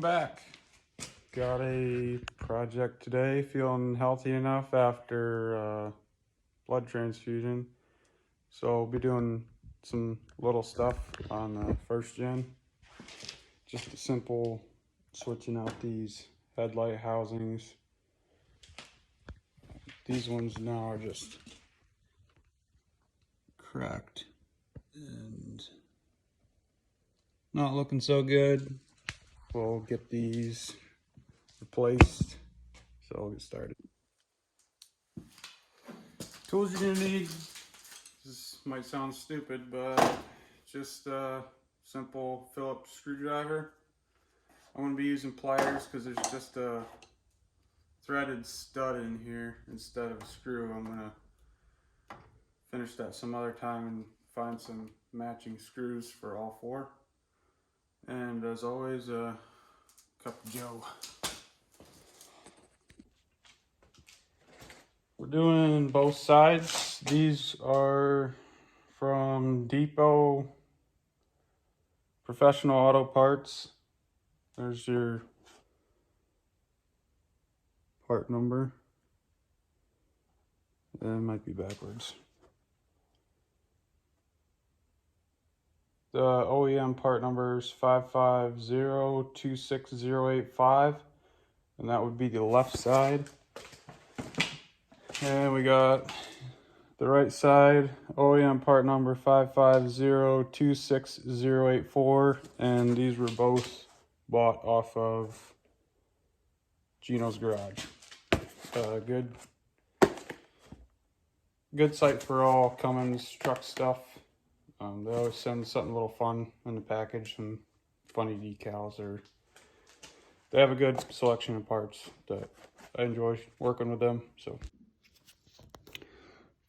back. Got a project today, feeling healthy enough after blood transfusion. So I'll be doing some little stuff on the first gen. Just a simple switching out these headlight housings. These ones now are just cracked and not looking so good. We'll get these replaced, so we'll get started. Tools you're gonna need, this might sound stupid, but just a simple Phillips screwdriver. I'm gonna be using pliers because there's just a threaded stud in here instead of a screw. I'm gonna finish that some other time and find some matching screws for all four. And as always, a cup of Joe. We're doing both sides. These are from Depot Professional Auto Parts. There's your part number. It might be backwards. The OEM part number is 550-26085, and that would be the left side. And we got the right side, OEM part number 550-26084, and these were both bought off of Gino's Garage. Good site for all Cummins truck stuff. They always send something a little fun in the package, some funny decals, or they have a good selection of parts that I enjoy working with them. So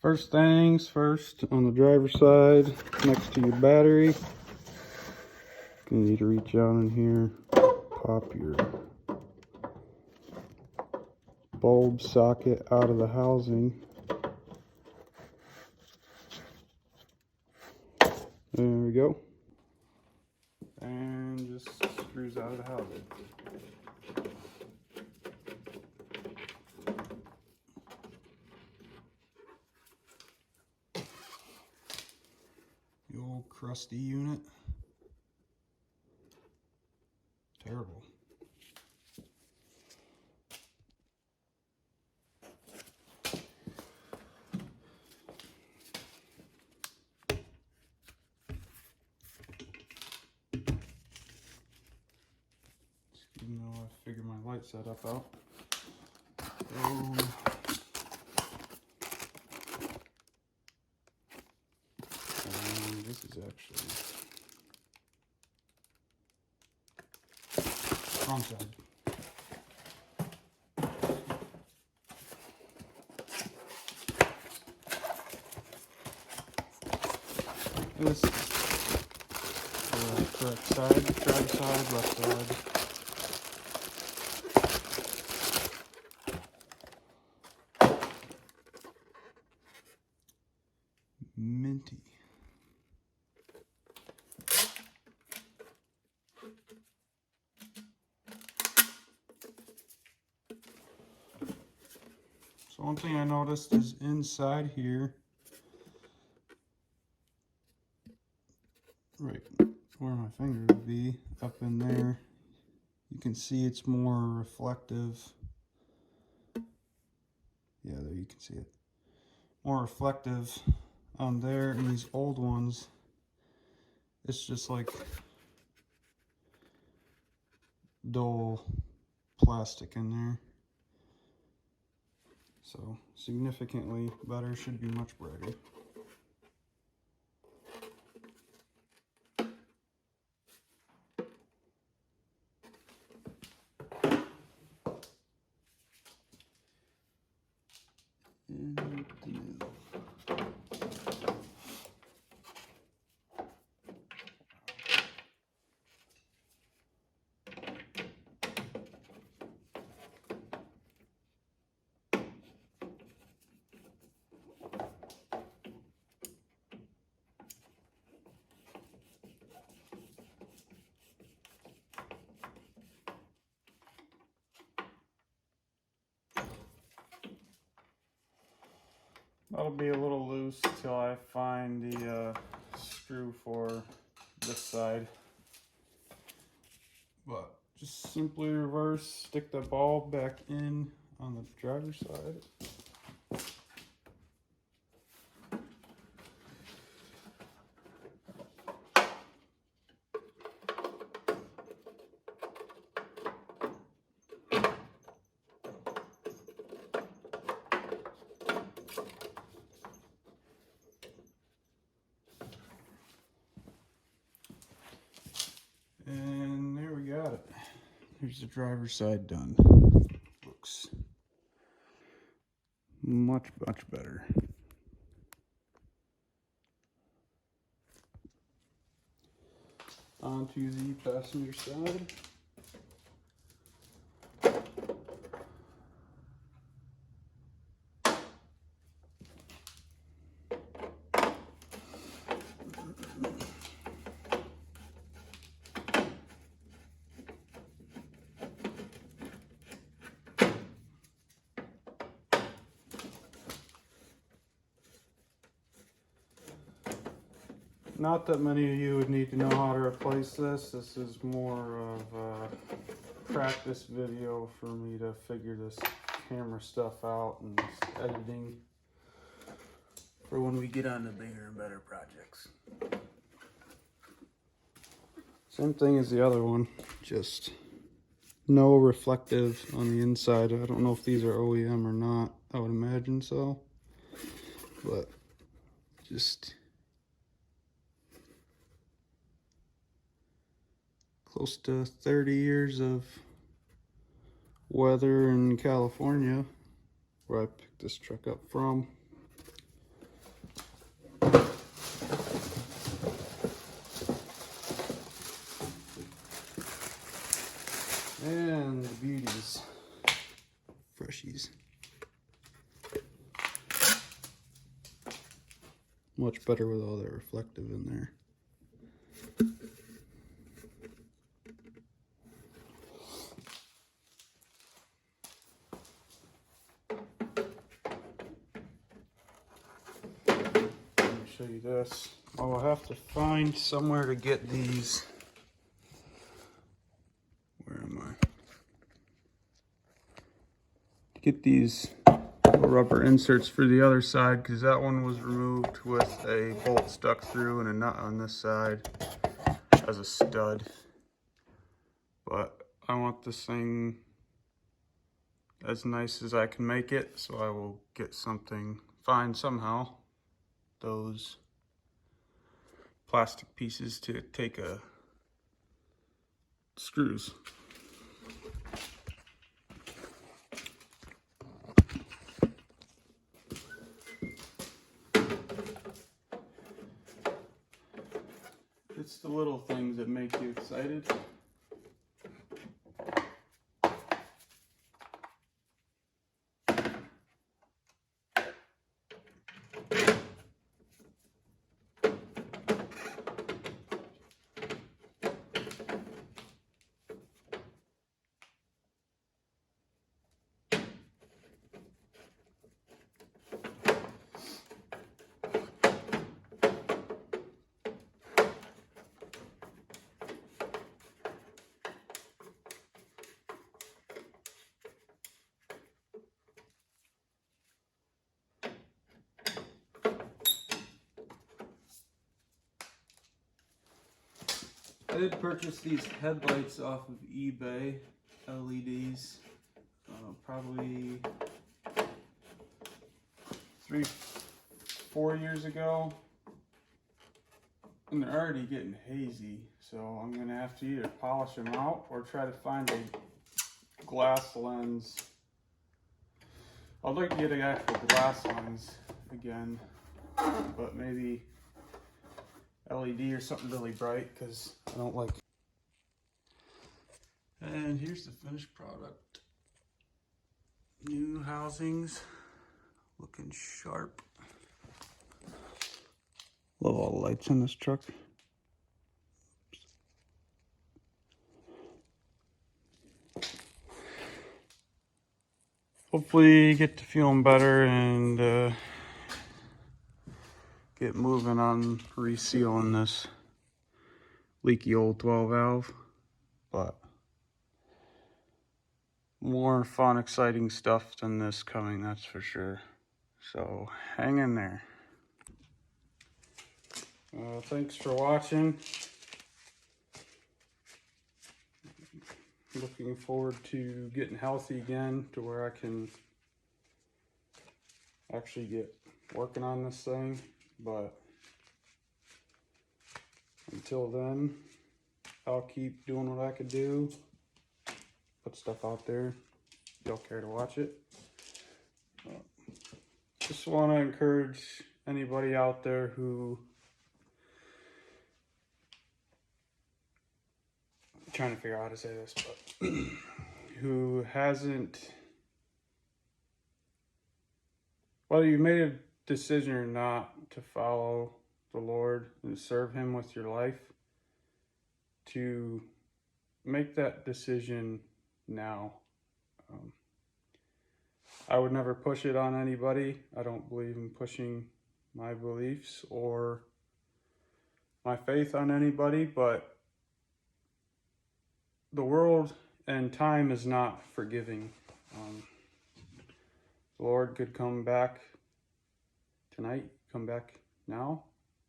first things first, on the driver's side, next to your battery, you need to reach out in here, pop your bulb socket out of the housing. There we go. And just screws out of the housing. The old crusty unit. Terrible. Even though I figured my light setup out. And this is actually wrong side. This is the correct side, drive side, left side. Minty. So one thing I noticed is inside here, right where my finger would be, up in there, you can see it's more reflective. Yeah, there you can see it. More reflective on there. And these old ones, it's just like dull plastic in there. So significantly better, should be much brighter. That'll be a little loose till I find the screw for this side. But just simply reverse, stick the ball back in on the driver's side. And there we got it. Here's the driver's side done. Looks much better. Onto the passenger side. Not that many of you would need to know how to replace this. This is more of a practice video for me to figure this camera stuff out and this editing for when we get on to bigger and better projects. Same thing as the other one, just no reflective on the inside. I don't know if these are OEM or not. I would imagine so, but just close to 30 years of weather in California, where I picked this truck up from. And the beauties, freshies. Much better with all that reflective in there. Show you this. I'll have to find somewhere to get these. Where am I? Get these rubber inserts for the other side, because that one was removed with a bolt stuck through and a nut on this side as a stud. But I want this thing as nice as I can make it, so I will get something, find somehow those plastic pieces to take screws. It's the little things that make you excited. I did purchase these headlights off of eBay, LEDs, probably 3-4 years ago, and they're already getting hazy, so I'm going to have to either polish them out or try to find a glass lens. I'd like to get an actual glass lens again, but maybe LED or something really bright, because I don't like it. And here's the finished product. New housings, looking sharp. Love all the lights in this truck. Hopefully you get to feeling better and get moving on resealing this leaky old 12 valve, but more fun, exciting stuff than this coming, that's for sure. So hang in there. Thanks for watching. Looking forward to getting healthy again to where I can actually get working on this thing, but until then, I'll keep doing what I could do, put stuff out there. Don't care to watch it. Just want to encourage anybody out there who, I'm trying to figure out how to say this, but who hasn't, whether you made a decision or not to follow the Lord and serve Him with your life, to make that decision now. I would never push it on anybody. I don't believe in pushing my beliefs or my faith on anybody, but the world and time is not forgiving. The Lord could come back tonight, come back now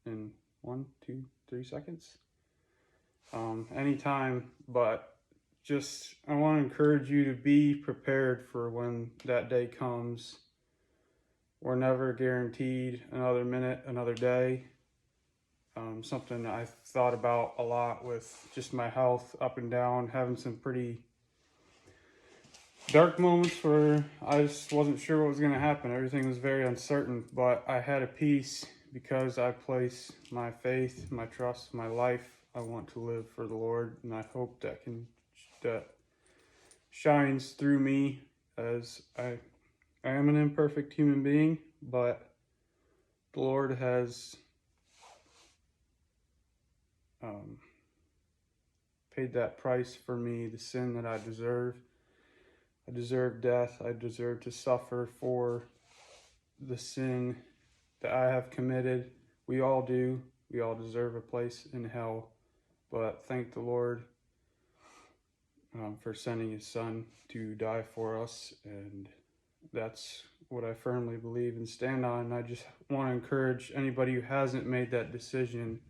in 1, 2, 3 seconds. Anytime, but just I want to encourage you to be prepared for when that day comes. We're never guaranteed another minute, another day. Something I've thought about a lot with just my health up and down, having some pretty dark moments where I just wasn't sure what was going to happen. Everything was very uncertain, but I had a peace because I place my faith, my trust, my life. I want to live for the Lord, and I hope that shines through me, as I am an imperfect human being, but the Lord has paid that price for me, the sin that I deserve. I deserve death. I deserve to suffer for the sin that I have committed. We all do. We all deserve a place in hell. But thank the Lord for sending His Son to die for us. And that's what I firmly believe and stand on. And I just want to encourage anybody who hasn't made that decision.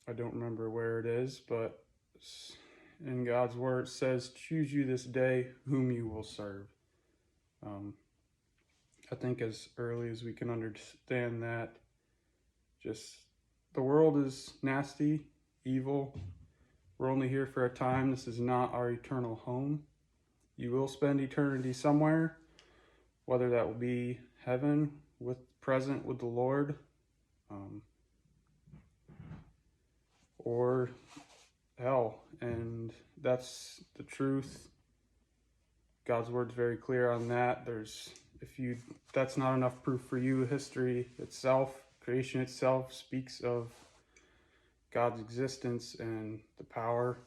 I don't remember where it is, but in God's word it says, choose you this day whom you will serve. I think as early as we can understand that, just the world is nasty, evil. We're only here for a time. This is not our eternal home. You will spend eternity somewhere, whether that will be heaven, present with the Lord, or hell. And that's the truth. God's word's very clear on that. That's not enough proof for you. History itself, creation itself, speaks of God's existence and the power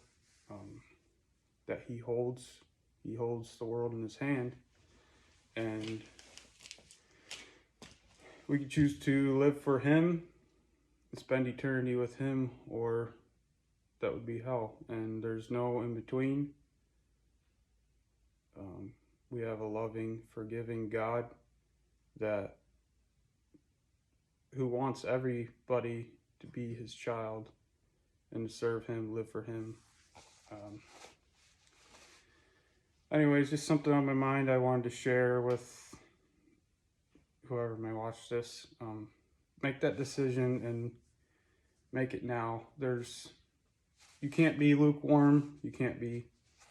that He holds. He holds the world in His hand, and we can choose to live for Him and spend eternity with Him, or that would be hell, and there's no in between. We have a loving, forgiving God who wants everybody to be His child and to serve Him, live for Him. Anyways, just something on my mind I wanted to share with whoever may watch this. Make that decision and make it now. You can't be lukewarm. You can't be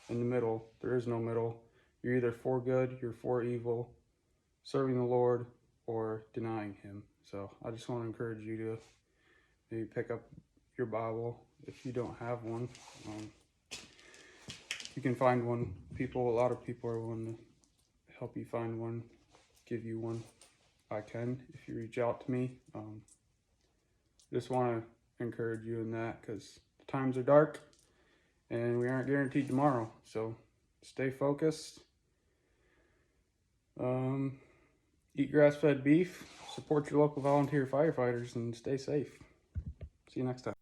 in the middle. There is no middle. You're either for good, you're for evil, serving the Lord, or denying Him. So I just want to encourage you to maybe pick up your Bible if you don't have one. You can find one. A lot of people are willing to help you find one, give you one. I can if you reach out to me. Just want to encourage you in that, because the times are dark and we aren't guaranteed tomorrow. So stay focused. Eat grass-fed beef, support your local volunteer firefighters, and stay safe. See you next time.